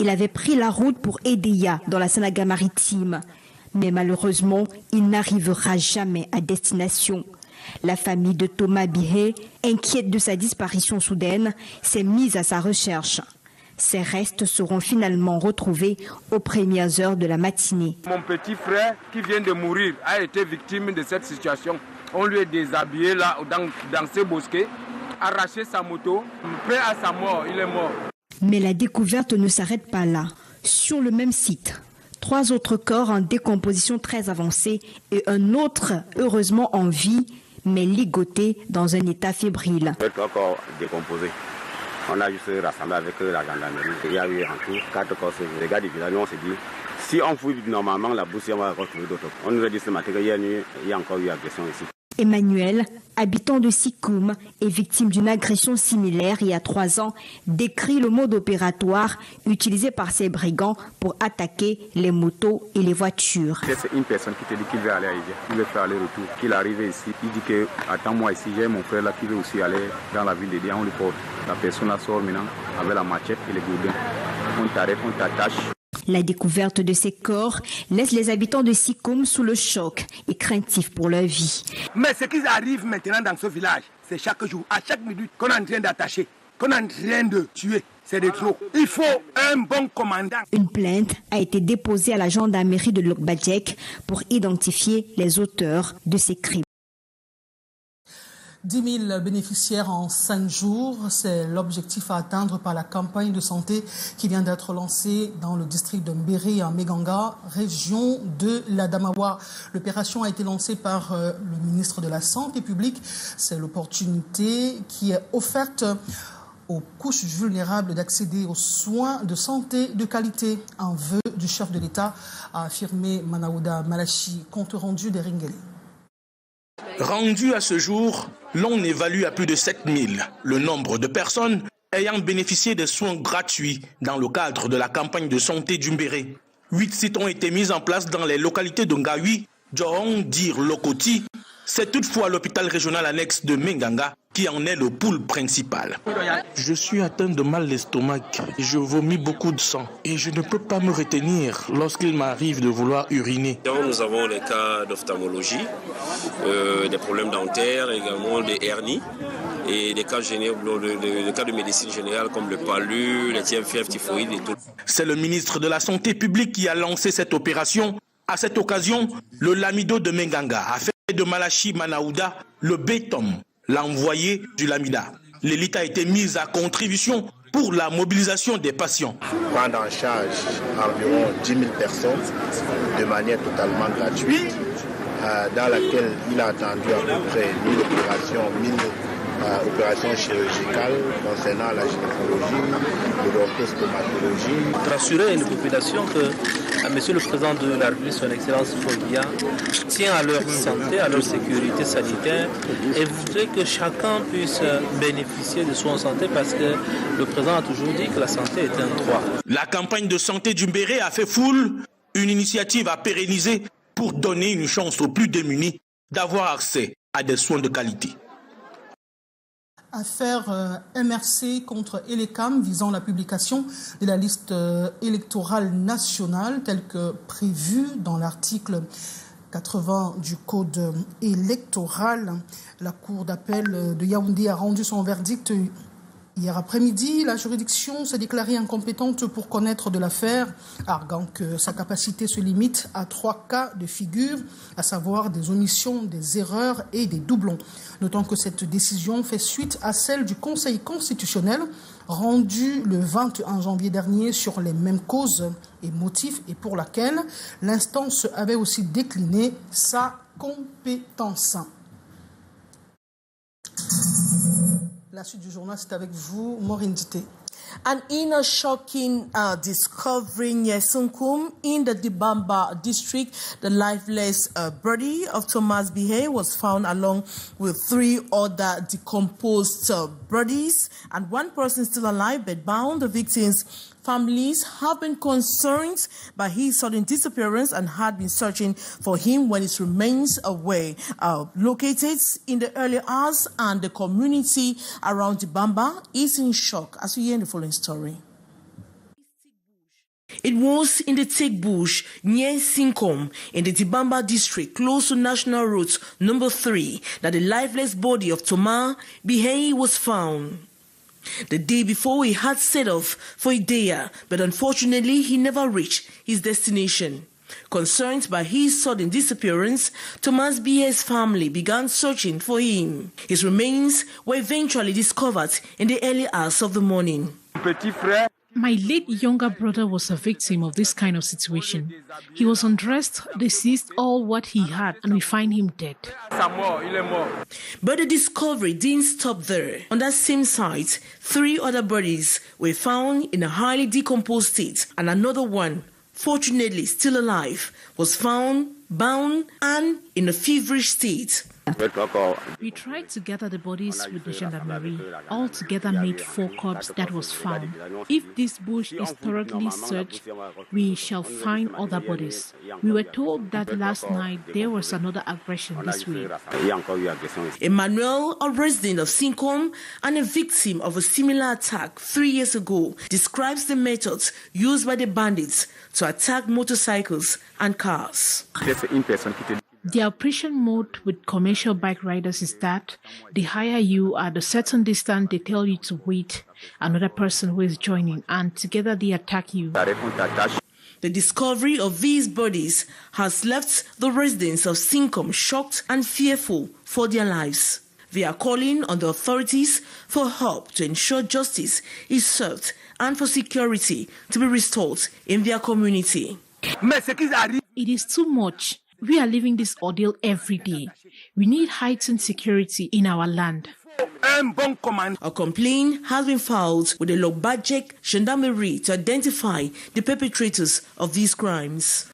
Il avait pris la route pour Edéa, dans la Sénégal-Maritime. Mais malheureusement, il n'arrivera jamais à destination. La famille de Thomas Bihé, inquiète de sa disparition soudaine, s'est mise à sa recherche. Ses restes seront finalement retrouvés aux premières heures de la matinée. Mon petit frère qui vient de mourir a été victime de cette situation. On lui a déshabillé là, dans ces bosquets, arraché sa moto, prêt à sa mort, il est mort. Mais la découverte ne s'arrête pas là. Sur le même site, 3 autres corps en décomposition très avancée et un autre heureusement en vie, mais ligoté dans un état fébrile. Corps décomposé. On a juste rassemblé avec la gendarmerie. Il y a eu en tout 4 corps. Les gars du village, on s'est dit, si on fouille normalement la bouche, on va retrouver d'autres. On nous a dit ce matin qu'il y a encore eu agression ici. Emmanuel, habitant de Sikoum et victime d'une agression similaire il y a 3 ans, décrit le mode opératoire utilisé par ces brigands pour attaquer les motos et les voitures. C'est une personne qui te dit qu'il veut aller à Idia, il veut faire aller-retour, qu'il arrive ici, il dit que attends-moi ici, j'ai mon frère là qui veut aussi aller dans la ville de Dia, on le porte. La personne sort maintenant avec la machette et les gourdins. On t'arrête, on t'attache. La découverte de ces corps laisse les habitants de Sikoum sous le choc et craintifs pour leur vie. Mais ce qui arrive maintenant dans ce village, c'est chaque jour, à chaque minute, qu'on est en train d'attacher, qu'on est en train de tuer. C'est de trop. Il faut un bon commandant. Une plainte a été déposée à la gendarmerie de Lokbadjek pour identifier les auteurs de ces crimes. 10 000 bénéficiaires en 5 jours, c'est l'objectif à atteindre par la campagne de santé qui vient d'être lancée dans le district de Mbéré, en Méganga, région de l'Adamawa. L'opération a été lancée par le ministre de la Santé publique. C'est l'opportunité qui est offerte aux couches vulnérables d'accéder aux soins de santé de qualité, en vœu du chef de l'État, a affirmé Manaouda Malachi, compte rendu des Ringeli. Rendu à ce jour, l'on évalue à plus de 7 000 le nombre de personnes ayant bénéficié des soins gratuits dans le cadre de la campagne de santé du Mbéré. 8 sites ont été mis en place dans les localités de Ngawi, Djorong, Dir, Lokoti. C'est toutefois l'hôpital régional annexe de Menganga qui en est le pôle principal. Je suis atteint de mal d'estomac, je vomis beaucoup de sang et je ne peux pas me retenir lorsqu'il m'arrive de vouloir uriner. Nous avons les cas d'ophtalmologie, des problèmes dentaires, également des hernies et des cas de médecine générale comme le palu, les fièvre typhoïde et tout. C'est le ministre de la Santé publique qui a lancé cette opération. À cette occasion, le Lamido de Menganga a fait de Malachi Manaouda le béton, l'envoyé du Lamida. L'élite a été mise à contribution pour la mobilisation des patients. Prendre en charge environ 10 000 personnes de manière totalement gratuite, dans laquelle il a attendu à peu près 1000 opérations chirurgicales concernant la gynécologie, l'orthostomatologie. Rassurer une population que Monsieur le Président de la République, son Excellence Fogia, tient à leur santé, à leur sécurité sanitaire et voudrait que chacun puisse bénéficier de soins en santé parce que le Président a toujours dit que la santé est un droit. La campagne de santé du Mbéré a fait foule, une initiative à pérenniser pour donner une chance aux plus démunis d'avoir accès à des soins de qualité. Affaire MRC contre Elecam visant la publication de la liste électorale nationale telle que prévue dans l'article 80 du Code électoral. La Cour d'appel de Yaoundé a rendu son verdict hier après-midi. La juridiction s'est déclarée incompétente pour connaître de l'affaire, arguant que sa capacité se limite à 3 cas de figure, à savoir des omissions, des erreurs et des doublons. Notons que cette décision fait suite à celle du Conseil constitutionnel rendue le 21 janvier dernier sur les mêmes causes et motifs et pour laquelle l'instance avait aussi décliné sa compétence. La suite du journal, c'est avec vous, Maureen Dité. And in a shocking discovery near Sunkum in the Dibamba district, the lifeless body of Thomas Bihé was found along with 3 other decomposed bodies and 1 person still alive but bound. The victims' families have been concerned by his sudden disappearance and had been searching for him when his remains were located in the early hours, and the community around Dibamba is in shock, as we hear in the following story. It was in the thick bush near Sinkom in the Dibamba district, close to National Road number 3, that the lifeless body of Thomas Bihei was found. The day before, he had set off for Idea, but unfortunately he never reached his destination. Concerned by his sudden disappearance, Thomas Bihei's family began searching for him. His remains were eventually discovered in the early hours of the morning. My late younger brother was a victim of this kind of situation. He was undressed, deceased, all what he had, and we find him dead. But the discovery didn't stop there. On that same site, 3 other bodies were found in a highly decomposed state, and another one, fortunately still alive, was found bound and in a feverish state. We tried to gather the bodies with the gendarmerie. All together made 4 corpses that was found. If this bush is thoroughly searched, we shall find other bodies. We were told that last night there was another aggression this way. Emmanuel, a resident of Sinkom and a victim of a similar attack 3 years ago, describes the methods used by the bandits to attack motorcycles and cars. The operation mode with commercial bike riders is that the higher you are, the certain distance they tell you to wait another person who is joining, and together they attack you. The discovery of these bodies has left the residents of Sinkom shocked and fearful for their lives. They are calling on the authorities for help to ensure justice is served and for security to be restored in their community. It is too much. We are living this ordeal every day. We need heightened security in our land. A complaint has been filed with the Lobajek Gendarmerie to identify the perpetrators of these crimes.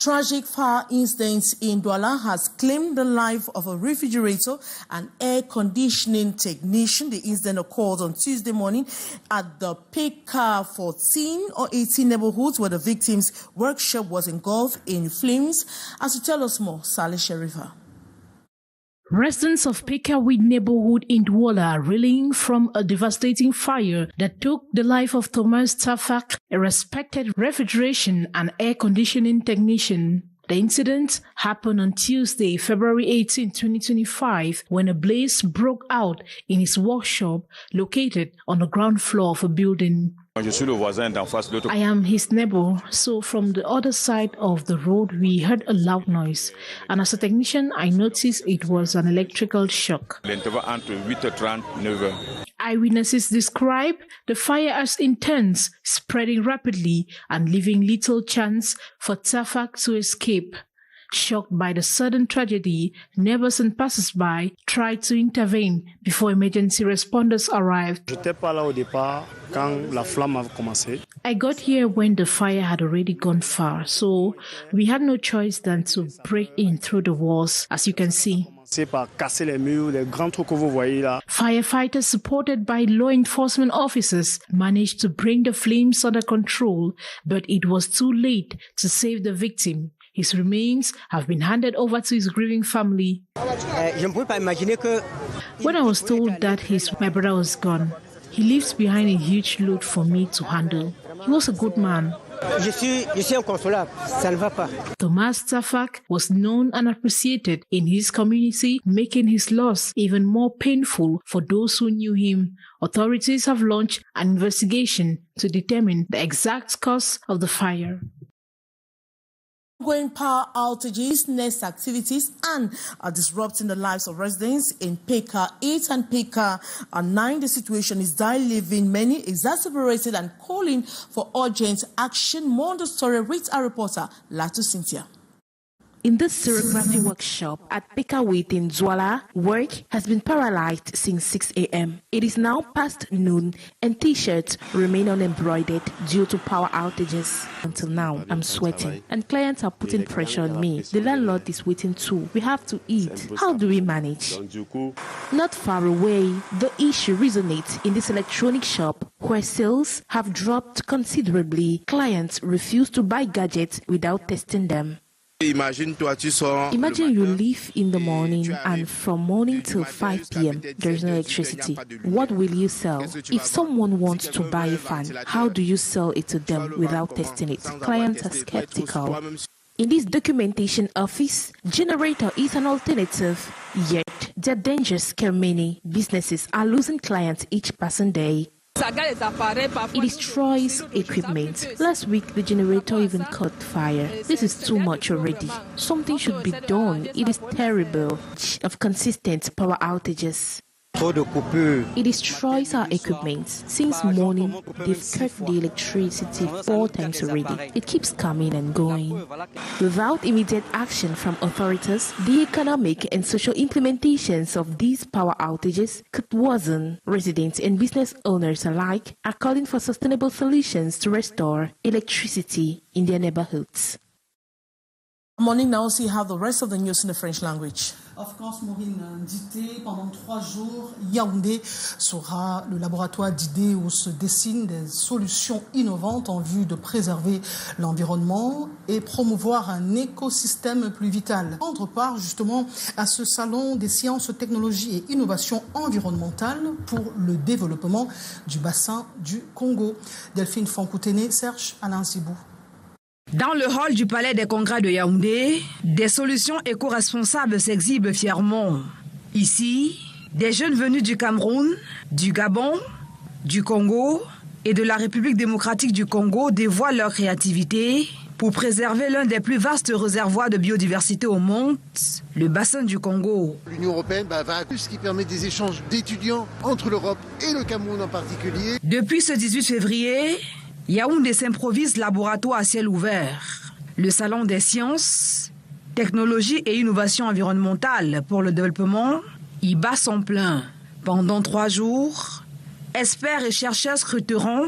Tragic fire incident in Douala has claimed the life of a refrigerator and air conditioning technician. The incident occurred on Tuesday morning at the PK 14 or 18 neighborhoods where the victim's workshop was engulfed in flames. As to tell us more, Saleh Sherifa. Residents of Pekaweed neighborhood in Douala are reeling from a devastating fire that took the life of Thomas Tafak, a respected refrigeration and air conditioning technician. The incident happened on Tuesday, February 18, 2025, when a blaze broke out in his workshop located on the ground floor of a building. I am his neighbor, so from the other side of the road we heard a loud noise, and as a technician I noticed it was an electrical shock. Eyewitnesses describe the fire as intense, spreading rapidly and leaving little chance for Tafak to escape. Shocked by the sudden tragedy, neighbors and passers-by tried to intervene before emergency responders arrived. I got here when the fire had already gone far, so we had no choice than to break in through the walls, as you can see. Firefighters supported by law enforcement officers managed to bring the flames under control, but it was too late to save the victim. His remains have been handed over to his grieving family. When I was told that my brother was gone, he leaves behind a huge load for me to handle. He was a good man. Thomas Tafak was known and appreciated in his community, making his loss even more painful for those who knew him. Authorities have launched an investigation to determine the exact cause of the fire. Ongoing power outages, nest activities, and are disrupting the lives of residents in PK 8 and PK 9. The situation is leaving many exacerbated and calling for urgent action. More on the story with our reporter, Latu Cynthia. In this serigraphy workshop at Pekaweed in Douala, work has been paralyzed since 6 a.m. It is now past noon and t-shirts remain unembroidered due to power outages. Until now, I'm sweating and clients are putting pressure on me. The landlord is waiting too. We have to eat. How do we manage? Not far away, the issue resonates in this electronic shop where sales have dropped considerably. Clients refuse to buy gadgets without testing them. Imagine you leave in the morning and from morning till 5 p.m. there's no electricity. What will you sell? If someone wants to buy a fan, how do you sell it to them without testing it? Clients are skeptical. In this documentation office, generator is an alternative, yet their dangers scare many. Businesses are losing clients each passing day. It destroys equipment. Last week, the generator even caught fire. This is too much already. Something should be done. It is terrible. Of consistent power outages. It destroys our equipment. Since morning, they've cut the electricity 4 times already. It keeps coming and going. Without immediate action from authorities, the economic and social implementations of these power outages could worsen. Residents and business owners alike are calling for sustainable solutions to restore electricity in their neighborhoods. Morning, now see how the rest of the news in the French language. Of course, Maureen Dité, pendant 3 jours, Yaoundé sera le laboratoire d'idées où se dessinent des solutions innovantes en vue de préserver l'environnement et promouvoir un écosystème plus vital. Prendre part justement à ce salon des sciences, technologies et innovations environnementales pour le développement du bassin du Congo. Delphine Foncoutene, Serge Alain Sibou. Dans le hall du palais des congrès de Yaoundé, des solutions éco-responsables s'exhibent fièrement. Ici, des jeunes venus du Cameroun, du Gabon, du Congo et de la République démocratique du Congo dévoilent leur créativité pour préserver l'un des plus vastes réservoirs de biodiversité au monde, le bassin du Congo. L'Union européenne va ce qui permet des échanges d'étudiants entre l'Europe et le Cameroun en particulier. Depuis ce 18 février, Yaoundé s'improvise laboratoire à ciel ouvert. Le salon des sciences, technologies et innovations environnementales pour le développement y bat son plein. Pendant 3 jours, experts et chercheurs scruteront,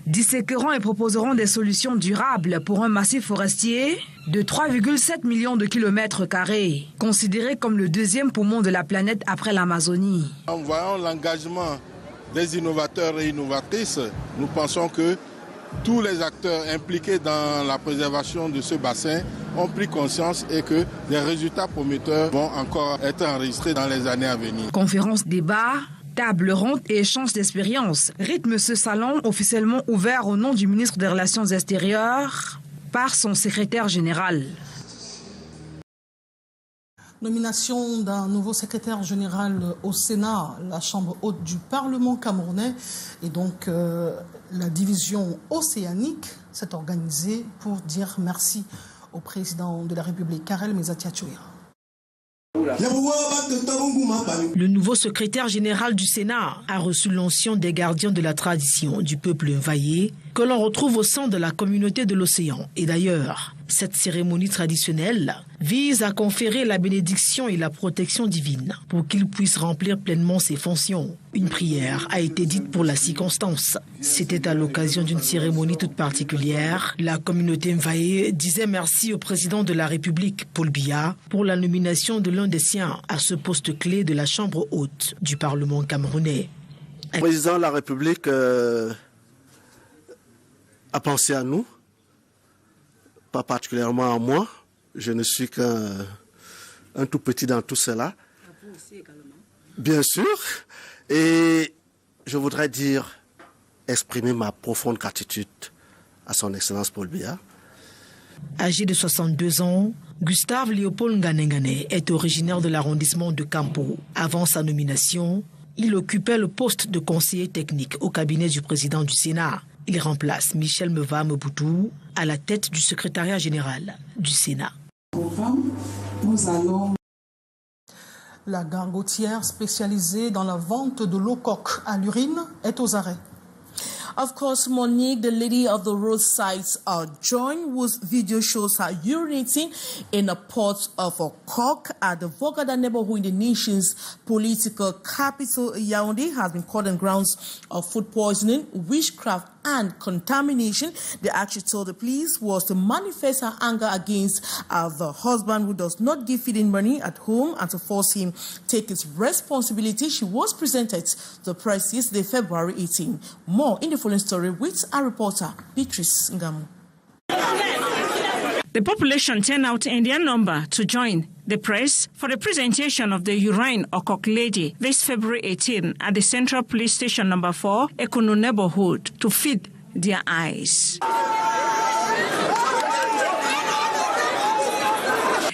disséqueront et proposeront des solutions durables pour un massif forestier de 3,7 millions de kilomètres carrés, considéré comme le 2e poumon de la planète après l'Amazonie. En voyant l'engagement des innovateurs et innovatrices, nous pensons que tous les acteurs impliqués dans la préservation de ce bassin ont pris conscience et que des résultats prometteurs vont encore être enregistrés dans les années à venir. Conférences, débats, tables rondes et échanges d'expériences rythment ce salon officiellement ouvert au nom du ministre des Relations extérieures par son secrétaire général. Nomination d'un nouveau secrétaire général au Sénat, la Chambre haute du Parlement camerounais et donc la division océanique s'est organisée pour dire merci au président de la République, Karel Mesatiachouira. Le nouveau secrétaire général du Sénat a reçu l'onction des gardiens de la tradition du peuple vaillé que l'on retrouve au sein de la communauté de l'océan. Et d'ailleurs, cette cérémonie traditionnelle vise à conférer la bénédiction et la protection divine pour qu'il puisse remplir pleinement ses fonctions. Une prière a été dite pour la circonstance. C'était à l'occasion d'une cérémonie toute particulière. La communauté mvaillée disait merci au président de la République, Paul Biya, pour la nomination de l'un des siens à ce poste clé de la Chambre haute du Parlement camerounais. Le président de la République a pensé à nous, pas particulièrement à moi. Je ne suis qu'un tout petit dans tout cela. À vous aussi également. Bien sûr. Et je voudrais exprimer ma profonde gratitude à son Excellence Paul Biya. Âgé de 62 ans, Gustave Léopold Nganengane est originaire de l'arrondissement de Campo. Avant sa nomination, il occupait le poste de conseiller technique au cabinet du président du Sénat. Il remplace Michel Meva Mobutu à la tête du secrétariat général du Sénat. La gargotière spécialisée dans la vente de l'eau coque à l'urine est aux arrêts. Of course, Monique, the lady of the roadsides, joined whose video shows her urinating in a pot of a cock at the Vogada neighborhood in the nation's political capital, Yaoundé, has been caught on grounds of food poisoning, witchcraft, and contamination. The action, told the police, was to manifest her anger against the husband who does not give feeding money at home and to force him take his responsibility. She was presented to the press yesterday, February 18. More in the following story with our reporter, Beatrice Ngamu. The population turned out in their number to join the press for the presentation of the Urine lady this February 18 at the Central Police Station number 4, Ekunu neighborhood, to feed their eyes.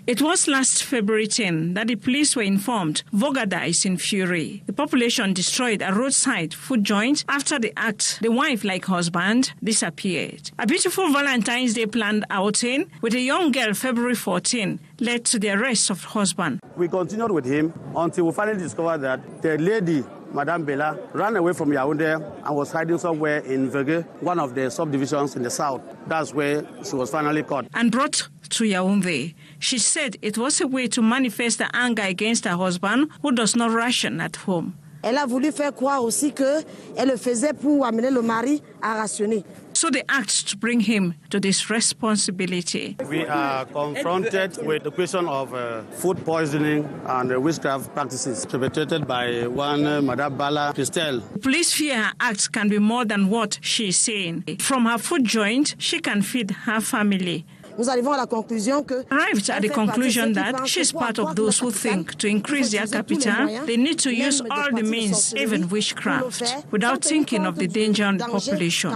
It was last February 10 that the police were informed Vogada is in fury. The population destroyed a roadside food joint. After the act, the wife, like husband, disappeared. A beautiful Valentine's Day planned outing with a young girl February 14 led to the arrest of husband. We continued with him until we finally discovered that the lady, Madame Bella, ran away from Yaoundé and was hiding somewhere in Vergue, one of the subdivisions in the south. That's where she was finally caught. And brought to Yaoundé. She said it was a way to manifest the anger against her husband, who does not ration at home. Elle a voulu faire croire aussi qu'elle le faisait pour amener le mari à rationner. So they asked to bring him to this responsibility. We are confronted with the question of food poisoning and witchcraft practices perpetrated by one Madame Bala Christelle. Police fear her acts can be more than what she is saying. From her food joint, she can feed her family. Arrived at the conclusion that she's part of those who think to increase their capital, they need to use all the means, even witchcraft, without thinking of the danger on the population.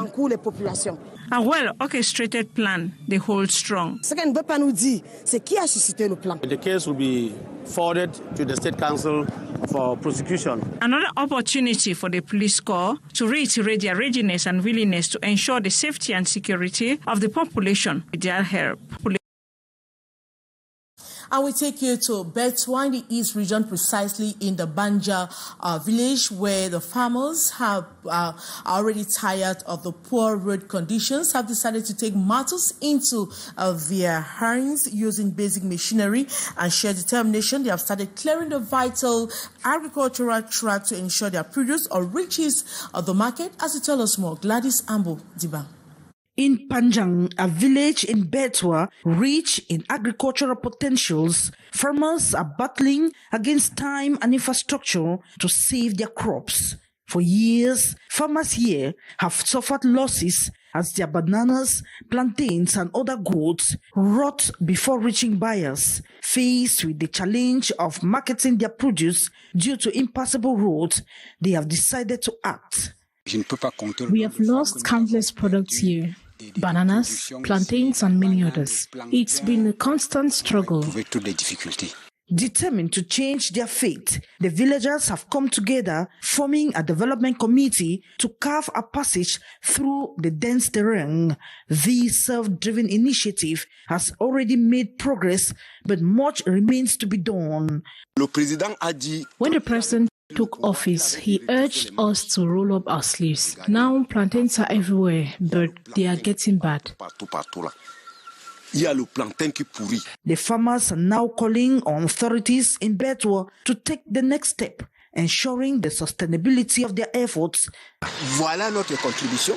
A well-orchestrated plan, they hold strong. The case will be forwarded to the State Council for prosecution. Another opportunity for the police corps to reiterate their readiness and willingness to ensure the safety and security of the population with their help. And we take you to Betwa in the East region, precisely in the Banja village, where the farmers are already tired of the poor road conditions, have decided to take matters into their hands using basic machinery and sheer determination. They have started clearing the vital agricultural tract to ensure their produce or reaches the market. As you tell us more, Gladys Ambo Diba. In Panjang, a village in Betwa, rich in agricultural potentials, farmers are battling against time and infrastructure to save their crops. For years, farmers here have suffered losses as their bananas, plantains, and other goods rot before reaching buyers. Faced with the challenge of marketing their produce due to impassable roads, they have decided to act. We have lost countless products here. Bananas, plantains, and many others. It's been a constant struggle. Determined to change their fate, the villagers have come together, forming a development committee to carve a passage through the dense terrain. This self-driven initiative has already made progress, but much remains to be done. When the president took office, he urged us to roll up our sleeves. Now plantains are everywhere, but they are getting bad. The farmers are now calling on authorities in Betwa to take the next step, ensuring the sustainability of their efforts.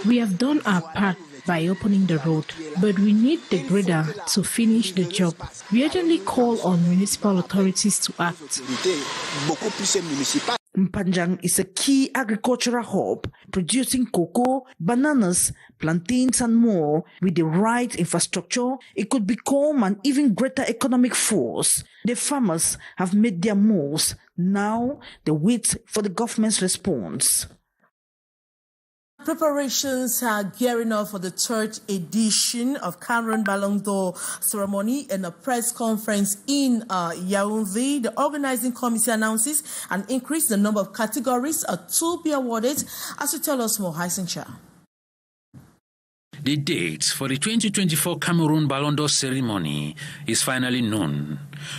We have done our part by opening the road, but we need the grader to finish the job. We urgently call on municipal authorities to act. Mpanjang is a key agricultural hub, producing cocoa, bananas, plantains, and more. With the right infrastructure, it could become an even greater economic force. The farmers have made their moves. Now they wait for the government's response. Preparations are gearing up for the third edition of Cameroon Ballon d'Or ceremony in a press conference in Yaoundé. The organizing committee announces an increase in the number of categories to be awarded. As you tell us more, Haisincha. The date for the 2024 Cameroon Ballon d'Or ceremony is finally known.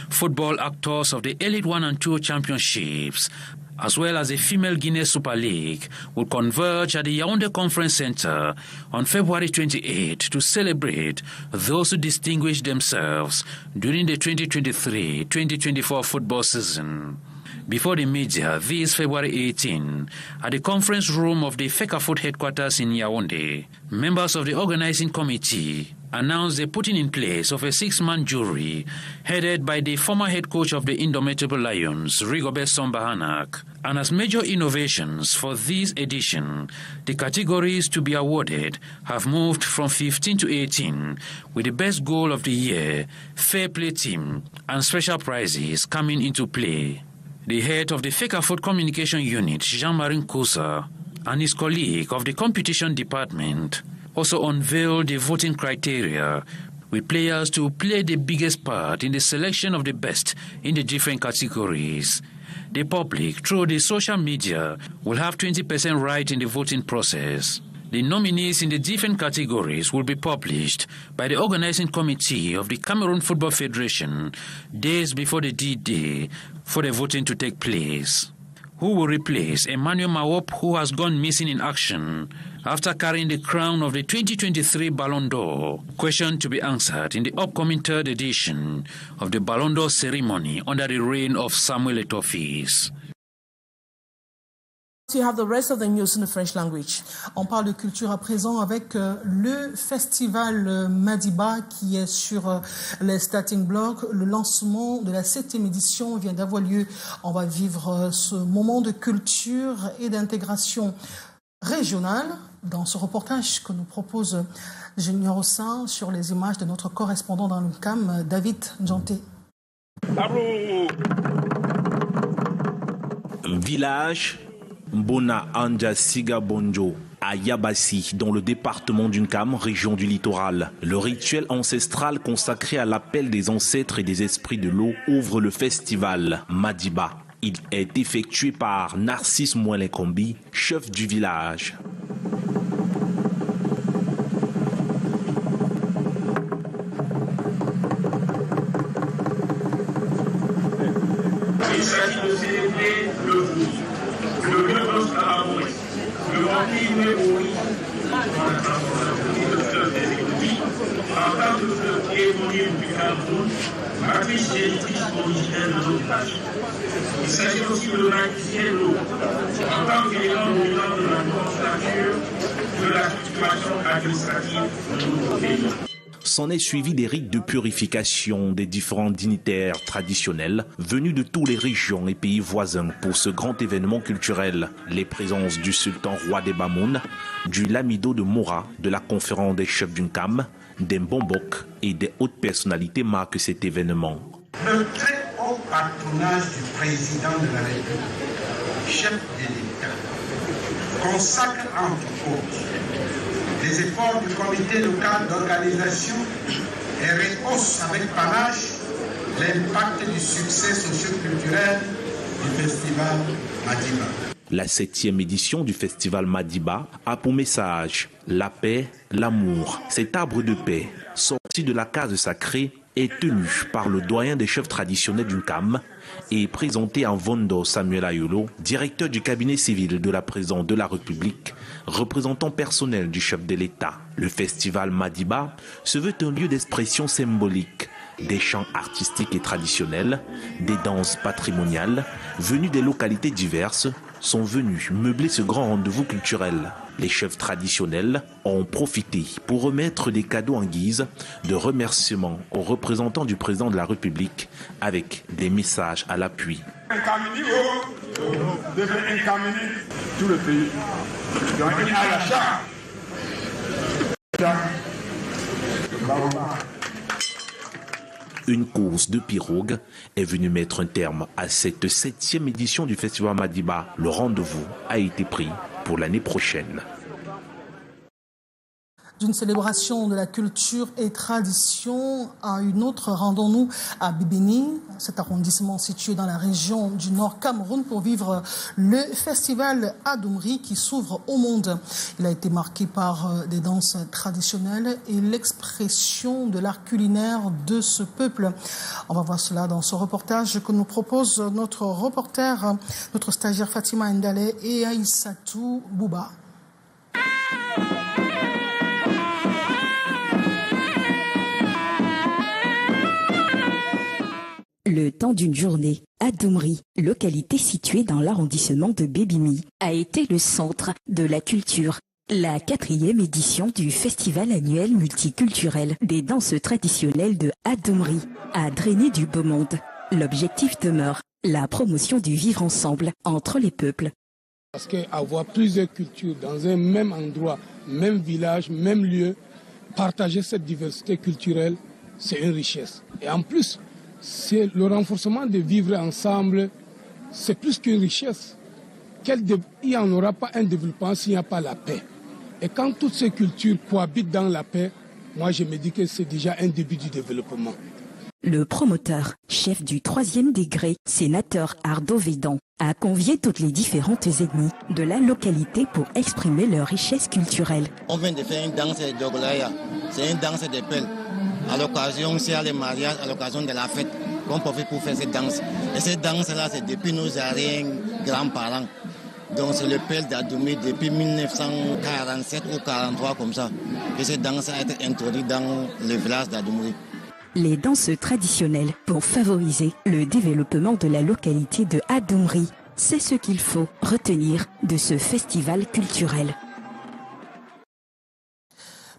Football actors of the Elite 1 and 2 championships, as well as the Female Guinea Super League, will converge at the Yaoundé Conference Center on February 28 to celebrate those who distinguished themselves during the 2023-2024 football season. Before the media this February 18, at the conference room of the FECAFOOT headquarters in Yaoundé, members of the organizing committee announced the putting in place of a 6-man jury headed by the former head coach of the Indomitable Lions, Rigobert Sombahanak. And as major innovations for this edition, the categories to be awarded have moved from 15 to 18, with the best goal of the year, fair play team, and special prizes coming into play. The head of the Fecafoot Communication Unit, Jean-Marie Kousa, and his colleague of the Competition Department also unveiled the voting criteria, with players to play the biggest part in the selection of the best in the different categories. The public, through the social media, will have 20% right in the voting process. The nominees in the different categories will be published by the organizing committee of the Cameroon Football Federation days before the D-Day for the voting to take place. Who will replace Emmanuel Mawop, who has gone missing in action after carrying the crown of the 2023 Ballon d'Or? Question to be answered in the upcoming 3rd edition of the Ballon d'Or ceremony under the reign of Samuel Eto'o. You have the rest of the news in the French language. On parle de culture à présent avec le festival Madiba qui est sur les starting blocks. Le lancement de la 7e édition vient d'avoir lieu. On va vivre ce moment de culture et d'intégration régionale dans ce reportage que nous propose Junior Ossin sur les images de notre correspondant dans le CAM, David Njanté. Village Mbona Anja Siga Bonjo à Yabassi, dans le département d'Unkam, région du littoral. Le rituel ancestral consacré à l'appel des ancêtres et des esprits de l'eau ouvre le festival Madiba. Il est effectué par Narcisse Mouelenkombi, chef du village. Il s'agit de célébrer le vous. Le lieu post-amoureux, le remplir oui, dans la transformation de fleuve des économies, en tant que fleuve qui évolue du Cameroun, matrice génétique originaire de notre nation. Il s'agit aussi de magnifier l'eau, en tant qu'élément dominant de la nomenclature de la structuration administrative de notre pays. S'en est suivi des rites de purification des différents dignitaires traditionnels venus de toutes les régions et pays voisins pour ce grand événement culturel. Les présences du sultan roi des Bamoun, du Lamido de Mora, de la conférence des chefs d'Unkam, des Mbombok et des hautes personnalités marquent cet événement. Le très haut patronage du président de la République, chef de l'État, consacre entre autres les efforts du comité local d'organisation et rehausse avec panache l'impact du succès socio-culturel du festival Madiba. La 7e édition du festival Madiba a pour message la paix, l'amour. Cet arbre de paix, sorti de la case sacrée, est tenu par le doyen des chefs traditionnels d'Unkam et présenté en Vondo Samuel Ayolo, directeur du cabinet civil de la présidente de la République, représentant personnel du chef de l'État. Le festival Madiba se veut un lieu d'expression symbolique, des chants artistiques et traditionnels, des danses patrimoniales, venues des localités diverses, sont venus meubler ce grand rendez-vous culturel. Les chefs traditionnels ont profité pour remettre des cadeaux en guise de remerciements aux représentants du président de la République avec des messages à l'appui. Tout le pays. Une course de pirogue est venue mettre un terme à cette 7e édition du festival Madiba. Le rendez-vous a été pris pour l'année prochaine. D'une célébration de la culture et tradition à une autre, rendons-nous à Bibini, cet arrondissement situé dans la région du Nord Cameroun, pour vivre le festival Adoumri qui s'ouvre au monde. Il a été marqué par des danses traditionnelles et l'expression de l'art culinaire de ce peuple. On va voir cela dans ce reportage que nous propose notre reporter, notre stagiaire Fatima Ndale et Aïssatou Bouba. Le temps d'une journée, Adoumri, localité située dans l'arrondissement de Bébimi, a été le centre de la culture La 4e édition du festival annuel multiculturel des danses traditionnelles de Adoumri a drainé du beau monde. L'objectif demeure la promotion du vivre ensemble entre les peuples. Parce qu'avoir plusieurs cultures dans un même endroit, même village, même lieu, partager cette diversité culturelle, c'est une richesse. Et en plus, c'est le renforcement de vivre ensemble, c'est plus qu'une richesse. Il n'y en aura pas un développement s'il n'y a pas la paix. Et quand toutes ces cultures cohabitent dans la paix, moi je me dis que c'est déjà un début du développement. Le promoteur, chef du 3e degré, sénateur Ardo Védan, a convié toutes les différentes ethnies de la localité pour exprimer leur richesse culturelle. On vient de faire une danse de Douala, c'est une danse de pelle. À l'occasion, c'est les mariages, à l'occasion de la fête, qu'on profite pour faire cette danse. Et cette danse-là, c'est depuis nos arrière-grands-parents. Donc c'est le pelle d'Adoumri depuis 1947 ou 1943 comme ça. Et cette danse a été introduite dans le village d'Adoumri. Les danses traditionnelles pour favoriser le développement de la localité de Adoumri, c'est ce qu'il faut retenir de ce festival culturel.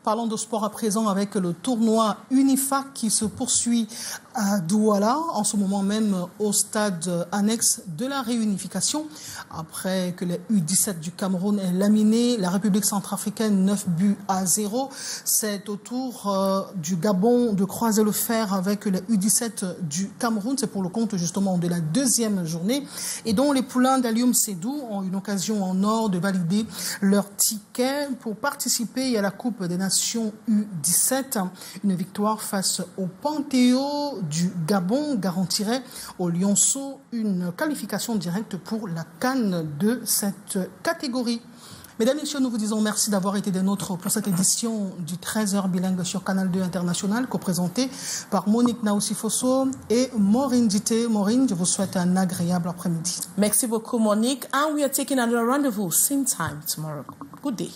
Parlons de sport à présent avec le tournoi Unifac qui se poursuit à Douala, en ce moment même au stade annexe de la réunification. Après que les U17 du Cameroun aient laminé la République centrafricaine 9-0, c'est au tour du Gabon de croiser le fer avec les U17 du Cameroun. C'est pour le compte justement de la 2e journée et dont les poulains d'Alioum Sédou ont une occasion en or de valider leur ticket pour participer à la Coupe des Nations U17. Une victoire face au Panthéo du Gabon garantirait aux Lionceaux une qualification directe pour la CAN de cette catégorie. Mesdames et messieurs, nous vous disons merci d'avoir été des nôtres pour cette édition du 13h bilingue sur Canal 2 International, co-présentée par Monique Naousifoso et Maureen Dité. Maureen, je vous souhaite un agréable après-midi. Merci beaucoup, Monique. And we are taking another rendezvous same time tomorrow. Good day.